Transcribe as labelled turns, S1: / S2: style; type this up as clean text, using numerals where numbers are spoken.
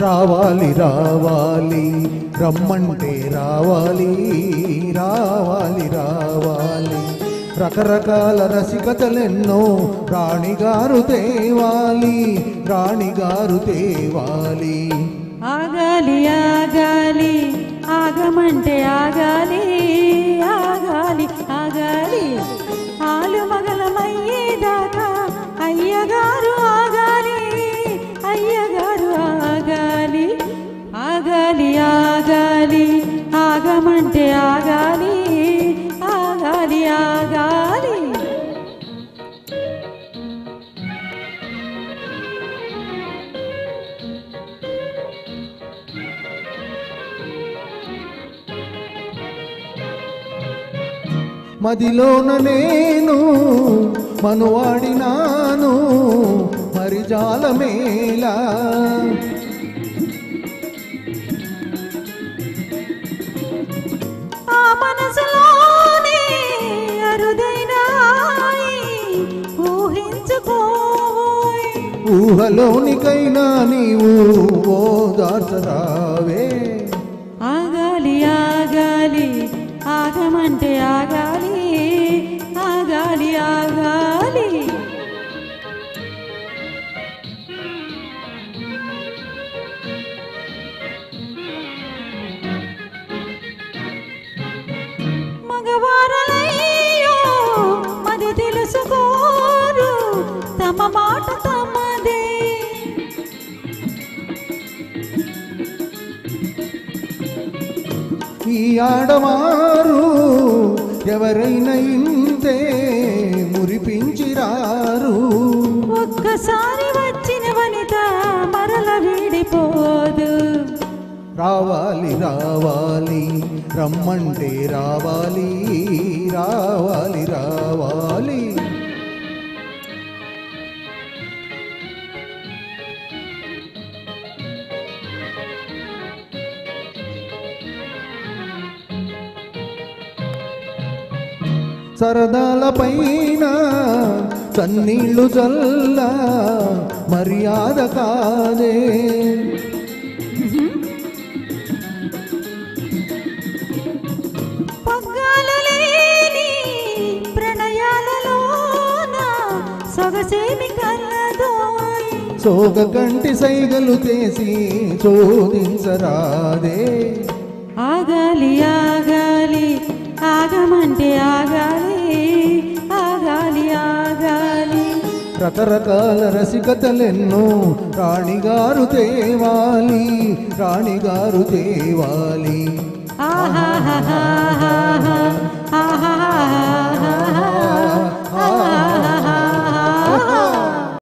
S1: రావాలి రావాలి రమ్మంటే రావాలి రావాలి రావాలి రకరకాల రసికతలెన్నో రాణిగారు తేవాలి రాణిగారు తేవాలి
S2: ఆగాలి ఆగాలి ఆగమంటే ఆగాలి ఆగాలి ఆగాలి ఆలు మగలమయ్యేదాకా అయ్యగారు ఆగాలి అయ్యగారు ఆగాలి ఆగాలి ఆగాలి ఆగమంటే ఆగాలి ఆగాలి ఆగాలి
S1: మదిలోన నేను మనువాడినాను మరి జాలమేలా
S2: ఆ మనసులోనే అరుదైన ఊహించుకోయ్
S1: ఊహలోనికైనా నీవు ఓదార్చరావే
S2: ఆగాలి ఆగాలి ఆగమంటే ఆగాలి ఆగాలి ఆగాలి మగవారలయ్యో మది తెలుసుకోరు తమ మాట తమదే
S1: ఈ ఆడవారు ఎవరైనా ఇంతే మురిపించిరారు
S2: ఒక్కసారి వచ్చిన వనిత మరల వీడిపోదు
S1: రావాలి రావాలి రమ్మంటే రావాలి రావాలి రావాలి సరదాల పైన చన్నీళ్ళు చల్ల మర్యాద కాదే
S2: పగ్గాలు లేని ప్రణయాలలోన సొగసేమి కలదోయ్
S1: సోగ కంటి సైగలు చేసి శోధించరాదే
S2: ఆగాలి ఆగాలి ఆగమంటే ఆగాలి ఆగాలి ఆగాలి
S1: రకరకాల రసికతలెన్నో రాణిగారు తేవాలి రాణిగారు తేవాలి
S2: ఆహాహాహాహా